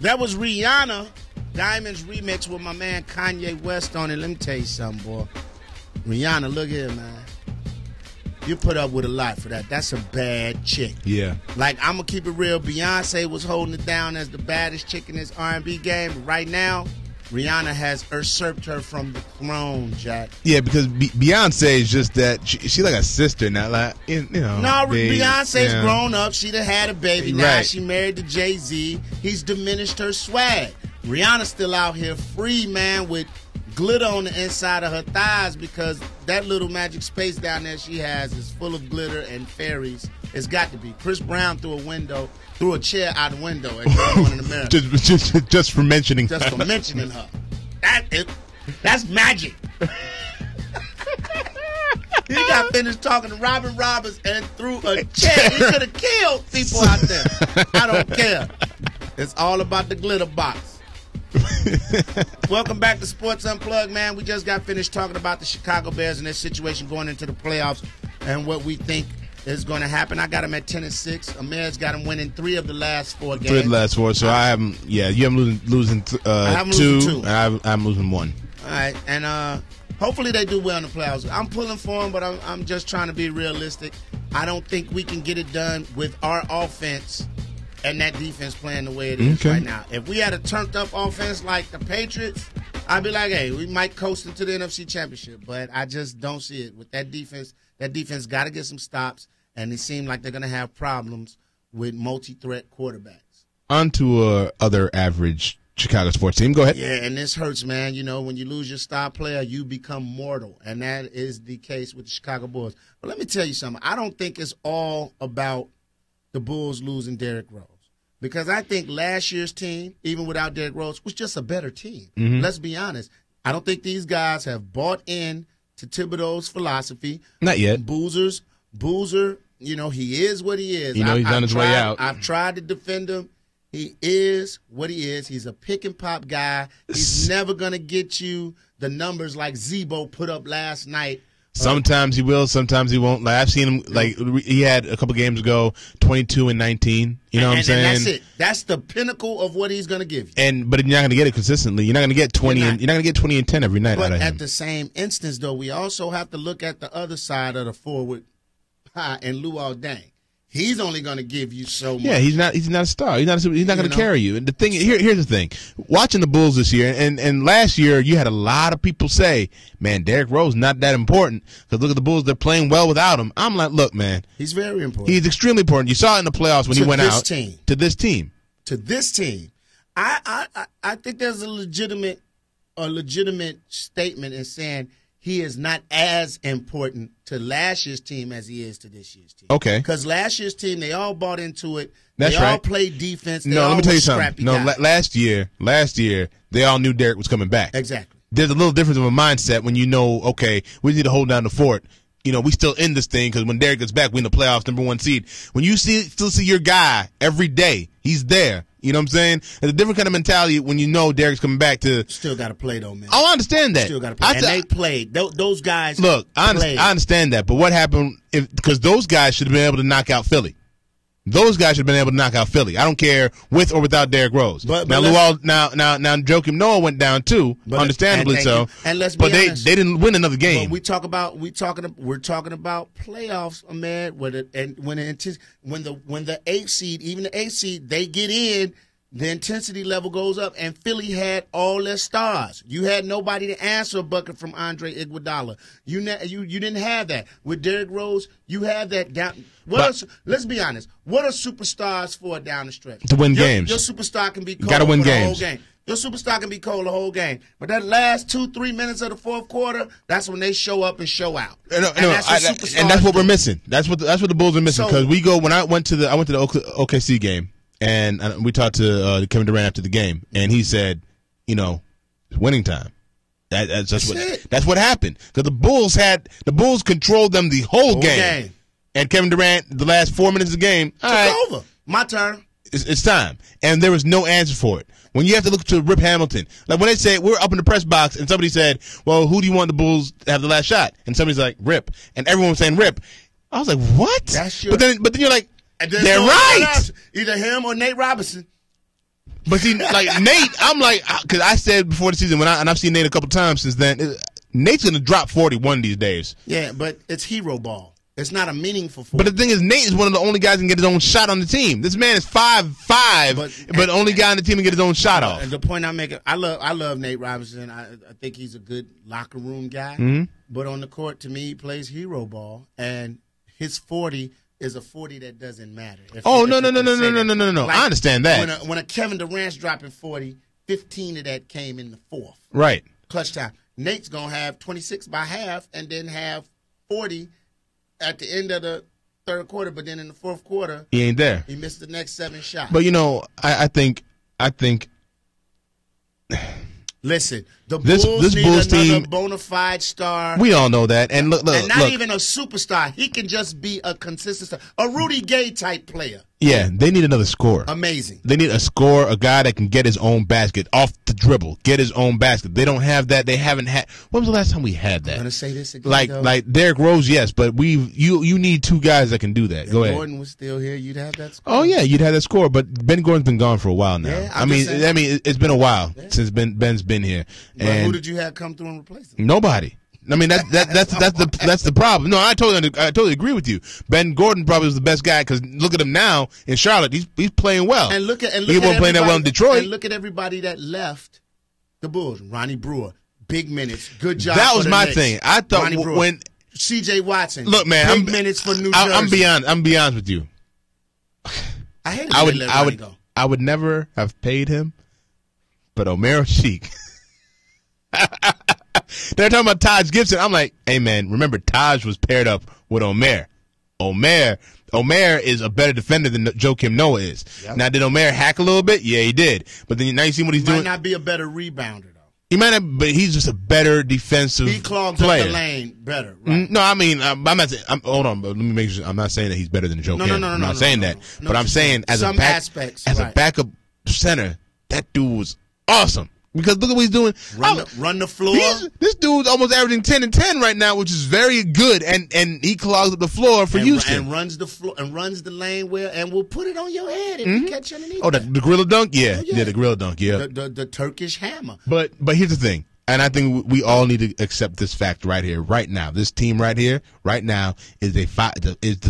That was Rihanna, Diamond's remix with my man Kanye West on it. Let me tell you something, boy. Rihanna, look here, man. You put up with a lot for that. That's a bad chick. Yeah. Like, I'm going to keep it real. Beyonce was holding it down as the baddest chick in this R&B game. But right now, Rihanna has usurped her from the throne, Jack. Yeah, because Beyonce is just that. She's like a sister now. Like, you know. No, Beyonce's grown up. She done had a baby now. Right. She married to Jay-Z. He's diminished her swag. Rihanna's still out here free, man, with glitter on the inside of her thighs because that little magic space down there she has is full of glitter and fairies. It's got to be. Chris Brown threw a chair out the window at one in the mirror. just for mentioning Just for mentioning her. That's magic. He got finished talking to Robin Roberts and threw a chair. He could have killed people out there. I don't care. It's all about the glitter box. Welcome back to Sports Unplugged, man. We just got finished talking about the Chicago Bears and their situation going into the playoffs and what we think is going to happen. I got them at 10-6. Amir's got them winning 3 of the last 4 games. 3 of the last 4. So I have them. Yeah, you have them losing 2. And I'm losing 1. All right, and hopefully they do well in the playoffs. I'm pulling for them, but I'm just trying to be realistic. I don't think we can get it done with our offense and that defense playing the way it is right now. If we had a turned-up offense like the Patriots, I'd be like, hey, we might coast into the NFC Championship. But I just don't see it. With that defense got to get some stops, and it seems like they're going to have problems with multi-threat quarterbacks. On to other average Chicago sports team. Go ahead. Yeah, and this hurts, man. You know, when you lose your star player, you become mortal, and that is the case with the Chicago Bulls. But let me tell you something. I don't think it's all about the Bulls losing Derrick Rose. Because I think last year's team, even without Derrick Rose, was just a better team. Mm-hmm. Let's be honest. I don't think these guys have bought in to Thibodeau's philosophy. Not yet. Boozer, you know, he is what he is. You know, he's on his way out. I've tried to defend him. He is what he is. He's a pick-and-pop guy. He's never going to get you the numbers like Zebo put up last night. Sometimes he will, sometimes he won't. Like I've seen him, like he had a couple games ago, 22 and 19. You know what I'm saying? And that's it. That's the pinnacle of what he's going to give you. But you're not going to get it consistently. You're not going to get 20. You're not going to get 20 and 10 every night. But out of him. At the same instance, though, we also have to look at the other side of the forward and Luol Deng. He's only going to give you so much. Yeah, he's not a star. He's not going to carry you. And the thing here's the thing. Watching the Bulls this year and last year, you had a lot of people say, "Man, Derrick Rose not that important because look at the Bulls. They're playing well without him." I'm like, "Look, man, he's very important. He's extremely important. You saw it in the playoffs when he went out to this team. To this team, I think there's a legitimate statement in saying he is not as important to last year's team as he is to this year's team. Okay. Because last year's team, they all bought into it. That's they right. all played defense. No, let me tell you something. No, last year, they all knew Derrick was coming back. Exactly. There's a little difference of a mindset when you know, okay, we need to hold down the fort. You know, we still in this thing because when Derrick gets back, we in the playoffs, #1 seed. When you still see your guy every day, he's there. You know what I'm saying? It's a different kind of mentality when you know Derrick's coming back to. Still got to play, though, man. Oh, I understand that. Still got to play. And they played. Those guys. Look, I understand that. But what happened? Because those guys should have been able to knock out Philly. Those guys should have been able to knock out Philly. I don't care with or without Derrick Rose. Now Joakim Noah went down too, understandably so. And let's be honest, they didn't win another game. We're talking about playoffs, Ahmed. When the 8th seed, even the 8th seed, they get in, the intensity level goes up, and Philly had all their stars. You had nobody to answer a bucket from Andre Iguodala. You didn't have that. With Derrick Rose, you have that down. Let's be honest. What are superstars for down the stretch? To win games. Your superstar can be cold gotta win for the games. whole game. Your superstar can be cold the whole game. But that last 2-3 minutes of the fourth quarter, that's when they show up and show out. And that's what we're missing. That's what the Bulls are missing. Because when I went to the OKC game. And we talked to Kevin Durant after the game, and he said, "You know, it's winning time." That's what happened because the Bulls controlled them the whole game, and Kevin Durant the last 4 minutes of the game. All right, over. My turn. It's time, and there was no answer for it. When you have to look to Rip Hamilton, like when they say we're up in the press box, and somebody said, "Well, who do you want the Bulls to have the last shot?" and somebody's like, "Rip," and everyone was saying Rip. I was like, "What?" But then you're like. They're right. Either him or Nate Robinson. But see, like Nate, I'm like, because I said before the season, and I've seen Nate a couple times since then, Nate's going to drop 40 one of these days. Yeah, but it's hero ball. It's not a meaningful 40. But the thing is, Nate is one of the only guys who can get his own shot on the team. This man is 5'5", but only guy on the team to get his own shot off. And the point I'm making, I love Nate Robinson. I think he's a good locker room guy. Mm-hmm. But on the court, to me, he plays hero ball, and his 40 is a 40 that doesn't matter. No. Like, I understand that. When a Kevin Durant's dropping 40, 15 of that came in the fourth. Right. Clutch time. Nate's going to have 26 by half and then have 40 at the end of the third quarter, but then in the fourth quarter, he ain't there. He missed the next 7 shots. But I think. Listen, the this Bulls need Bulls another team, bona fide star. We all know that, and look, and not even a superstar. He can just be a consistent star, a Rudy Gay type player. Yeah, they need another scorer. Amazing. They need a scorer, a guy that can get his own basket off the dribble, get his own basket. They don't have that. They haven't had. When was the last time we had that? I'm gonna say this again. Like Derrick Rose, yes, but you need 2 guys that can do that. Go ahead. If Gordon was still here, you'd have that score. Oh yeah, you'd have that score. But Ben Gordon's been gone for a while now. Yeah, I mean, it's been a while since Ben's been here. But who did you have come through and replace him? Nobody. I mean that's the problem. No, I totally agree with you. Ben Gordon probably was the best guy because look at him now in Charlotte. He's playing well. And look at he wasn't playing that well in Detroit. And look at everybody that left the Bulls. Ronnie Brewer, big minutes, good job. That was my thing. I thought when C.J. Watson. Look, man, big minutes for New Jersey. I'm beyond with you. I would never have paid him, but Omer Sheik. They're talking about Taj Gibson. I'm like, hey man, remember Taj was paired up with Omer. Omer is a better defender than Joakim Noah is. Yep. Now, did Omer hack a little bit? Yeah, he did. But then now you see what he's doing. He might not be a better rebounder though. He might not, but he's just a better defensive player. He clogs up the lane better. Right? No, I mean, I'm not saying. Hold on, but let me make sure. I'm not saying that he's better than Joakim. No, I'm not saying that. But I'm saying as a backup center, that dude was awesome. Because look at what he's doing. Run the floor. This dude's almost averaging 10 and 10 right now, which is very good. And he clogs up the floor for Houston. And runs the floor and runs the lane well, and will put it on your head if you catch underneath. Oh, the gorilla dunk? Yeah. Yeah, the gorilla dunk, yeah. The Turkish hammer. But here's the thing. And I think we all need to accept this fact right here, right now. This team right here, right now, is the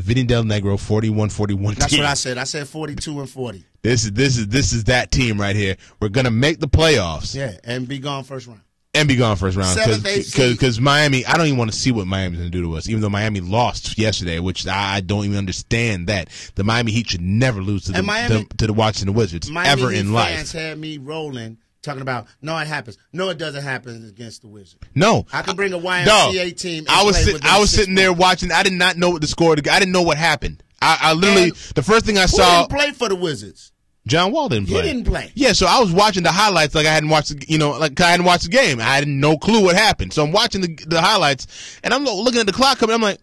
Vinny Del Negro 41-41 team. That's what I said. I said 42-40. This is that team right here. We're gonna make the playoffs. Yeah, and be gone first round. Because Miami, I don't even want to see what Miami's gonna do to us. Even though Miami lost yesterday, which I don't even understand that the Miami Heat should never lose to the Washington Wizards ever in life. Fans had me rolling. Talking about, no, it happens. No, it doesn't happen against the Wizards. No. I can bring a YMCA team and I was sitting there watching. I did not know what the score. I didn't know what happened. I literally, the first thing I saw. Who didn't play for the Wizards? John Wall didn't play. He didn't play. Yeah, so I was watching the highlights like I hadn't watched, like I hadn't watched the game. I had no clue what happened. So I'm watching the highlights, and I'm looking at the clock coming. I'm like,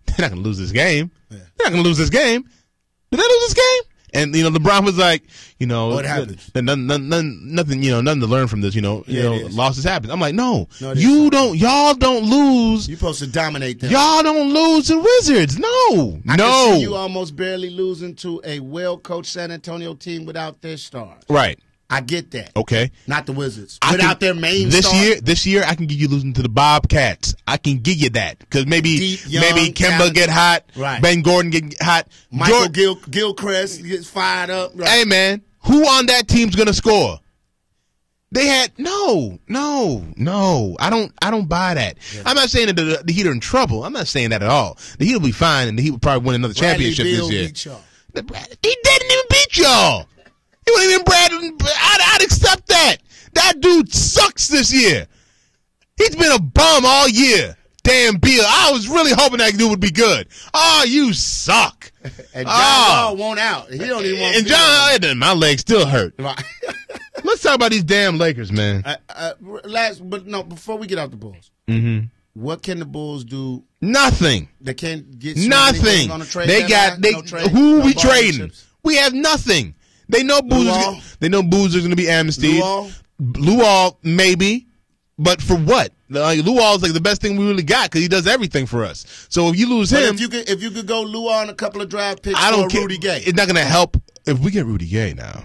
they're not going to lose this game. Yeah. They're not going to lose this game. Did they lose this game? And LeBron was like, what happened? Nothing to learn from this. Losses happen. I'm like, no, y'all don't lose. You're supposed to dominate them. Y'all don't lose to Wizards. No, I can see you almost barely losing to a well-coached San Antonio team without their stars. Right. I get that. Okay. Not the Wizards. Without their main star. This year, I can give you losing to the Bobcats. I can give you that. Because maybe Kemba get hot. Right. Ben Gordon get hot. Michael Gilchrist gets fired up. Right. Hey, man. Who on that team's going to score? They had no. I don't buy that. Yeah. I'm not saying that the Heat are in trouble. I'm not saying that at all. The Heat will be fine, and the Heat will probably win another championship this year. He didn't even beat y'all. He wasn't even Brad. I'd accept that. That dude sucks this year. He's been a bum all year. Damn, Beal. I was really hoping that dude would be good. Oh, you suck. And John Wall won't out. He don't even want. And John, my legs still hurt. Let's talk about these damn Lakers, man. Before we get out the Bulls, what can the Bulls do? Nothing. They can't get nothing. On the trade who we trading? We have nothing. They know Boozer's going to be amnestied. Luol, maybe. But for what? Luol's like the best thing we really got because he does everything for us. So if you lose him. If you could go Luol and a couple of draft picks for Rudy Gay. It's not going to help if we get Rudy Gay now.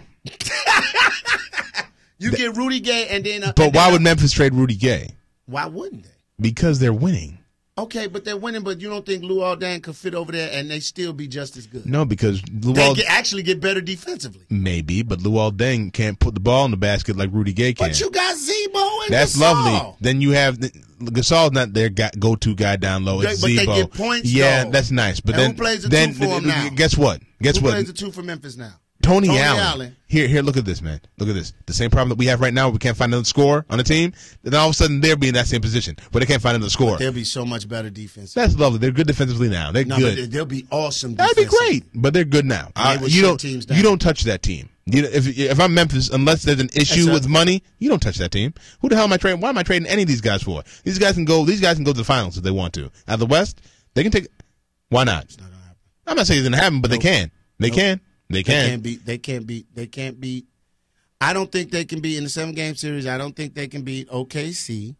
You get Rudy Gay, and then. But why would Memphis trade Rudy Gay? Why wouldn't they? Because they're winning. Okay, but they're winning. But you don't think Luol Deng could fit over there and they still be just as good? No, because they actually get better defensively. Maybe, but Luol Deng can't put the ball in the basket like Rudy Gay can. But you got Zebo and That's Gasol. lovely. Then you have Gasol's not their go-to guy down low. It's but Zebo. they get points. Yeah, though. that's nice. But and then who plays the then, two for him now? Guess what? Who plays the two for Memphis now? Tony Allen. Here, look at this, man. Look at this. The same problem that we have right now, we can't find another scorer on the team. Then all of a sudden, they'll be in that same position, but they can't find another scorer. They'll be so much better defense. That's lovely. They're good defensively now. They're good. But they'll be awesome. That'd be great, but they're good now. You don't touch that team. If I'm Memphis, unless there's an issue with money, you don't touch that team. Who the hell am I trading? Why am I trading any of these guys for? These guys can go. These guys can go to the finals if they want to. Out of the West, they can take. Why not? It's not gonna happen. I'm not saying it's gonna happen, but they can. They can. They can. They can't beat. I don't think they can beat in the 7-game series. I don't think they can beat OKC.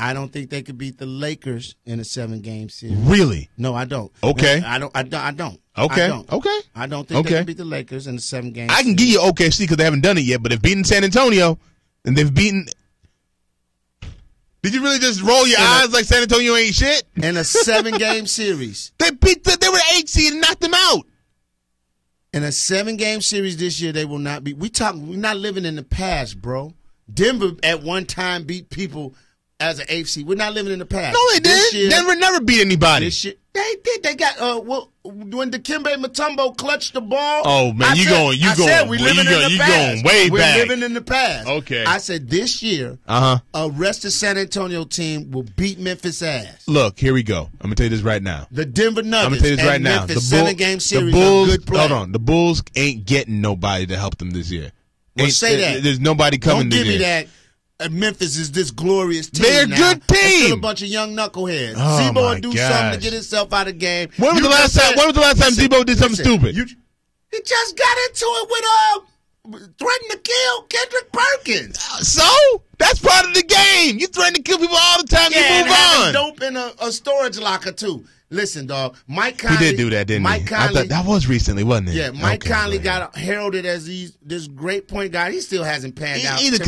I don't think they could beat the Lakers in a 7-game series. Really? No, I don't. Okay. I don't. Okay. I don't. Okay. I don't think they can beat the Lakers in the 7-game series. I can give you OKC because they haven't done it yet, but they've beaten San Antonio, and they've beaten. Did you really just roll your eyes like San Antonio ain't shit? In a 7-game series. They were the 8th seed and knocked them out. In a 7-game series this year, they will not be. We're not living in the past, bro. Denver at one time beat people as an 8th seed. We're not living in the past. No, they did. Denver never beat anybody. This year, they did. They got when Dikembe Mutombo clutched the ball. Oh man, you going way back. We're living in the past. Okay. I said this year, a rested San Antonio team will beat Memphis ass. Look, here we go. I'm gonna tell you this right now. The Denver Nuggets. I'm gonna tell you this right now. Memphis 7-game series. The Bulls. Good play. Hold on. The Bulls ain't getting nobody to help them this year. Well, say that. There's nobody coming. Don't give me that. Memphis is this glorious team. They're a good team. It's still a bunch of young knuckleheads. Oh, Zebo will do gosh. something to get himself out of the game. When was the last time Zebo did something stupid? He just got into it with threatening to kill Kendrick Perkins. So that's part of the game. You threaten to kill people all the time. Yeah, you move on. Dope in a storage locker too. Listen, dog. Mike Conley. He did do that, didn't he? I thought that was recently, wasn't it? Yeah, Mike Conley got heralded as this great point guard. He still hasn't panned out. He's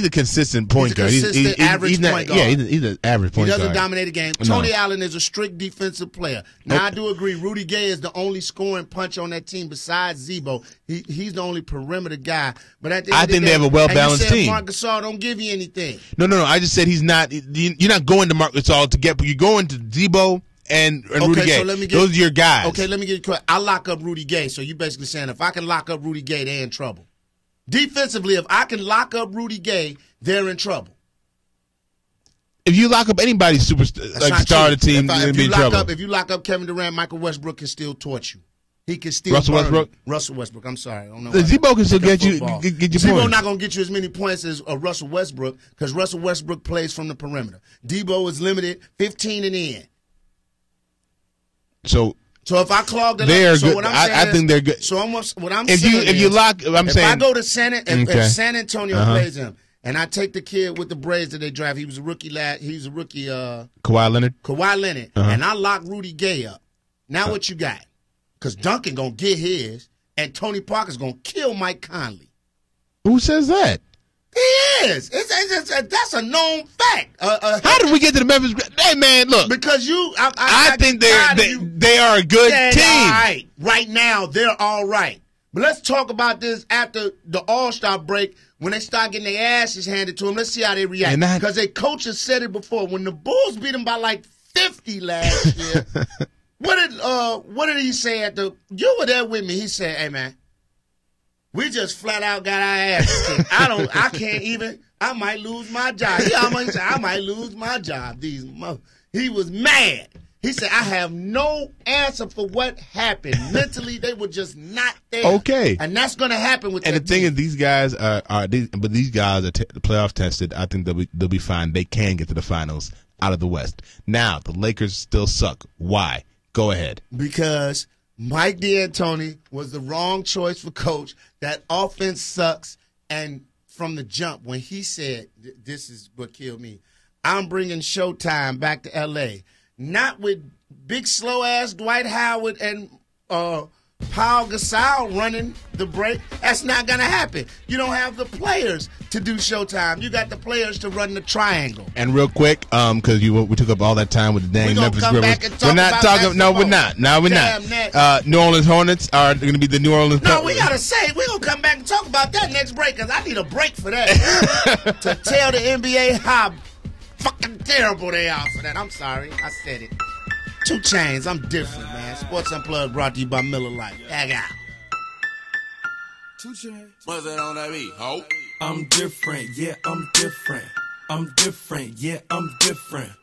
a consistent point guard. He's an average point guard. Yeah, he's an average point guard. He doesn't dominate the game. Tony Allen is a strict defensive player. Now, I do agree. Rudy Gay is the only scoring punch on that team besides Zebo. He's the only perimeter guy. But at the end I of the think day, they have a well-balanced team. Marc Gasol don't give you anything. No. I just said he's not. You're not going to Marc Gasol to get. You're going to Zebo and Rudy Gay. So those are your guys. Okay, let me get it correct. I lock up Rudy Gay. So you basically saying if I can lock up Rudy Gay, they're in trouble. Defensively, if I can lock up Rudy Gay, they're in trouble. If you lock up anybody's star of the team, you're be in trouble. If you lock up Kevin Durant, Michael Westbrook can still torch you. He can still Russell Westbrook. I'm sorry. I don't know. Zebo can still get your points. Zebo not going to get you as many points as Russell Westbrook because Russell Westbrook plays from the perimeter. Debo is limited 15 and in. So if I clog them, they are so good. What I'm saying I think they're good. So what I'm saying is, if you lock, I'm saying if I go to if San Antonio plays him, and I take the kid with the braids that they draft, he was a rookie. Kawhi Leonard, and I lock Rudy Gay up. Now what you got? Because Duncan gonna get his, and Tony Parker's gonna kill Mike Conley. Who says that? He is. That's a known fact. How did we get to the Memphis? Hey man, look. Because I think they are a good team. All right, right now they're all right. But let's talk about this after the All-Star break when they start getting their asses handed to them. Let's see how they react. Because their coach has said it before. When the Bulls beat them by like 50 last year, what did he say you were there with me? He said, "Hey man, we just flat out got our asses kicked. I can't even. I might lose my job." He almost said, "I might lose my job." He was mad. He said, "I have no answer for what happened. Mentally, they were just not there." Okay, and that's going to happen with. And the thing team. is, these guys these guys are playoff tested. I think they'll be fine. They can get to the finals out of the West. Now the Lakers still suck. Why? Go ahead. Because Mike D'Antoni was the wrong choice for coach. That offense sucks. And from the jump, when he said, "This is what killed me," I'm bringing Showtime back to L.A., not with big slow-ass Dwight Howard and Paul Gasol running the break. That's not going to happen. You don't have the players to do Showtime. You got the players to run the triangle. And real quick, because we took up all that time with the dang Memphis Grizzlies. We're not talking. No, we're not. No, we're not. New Orleans Hornets are going to be the New Orleans. No, we got to say we're going to come back and talk about that next break because I need a break for that to tell the NBA how fucking terrible they are for that. I'm sorry, I said it. 2 Chainz, I'm different, man. Sports Unplugged brought to you by Miller Lite. Bag out. 2 Chainz. What's that on that beat, ho? I'm different, yeah, I'm different. I'm different, yeah, I'm different.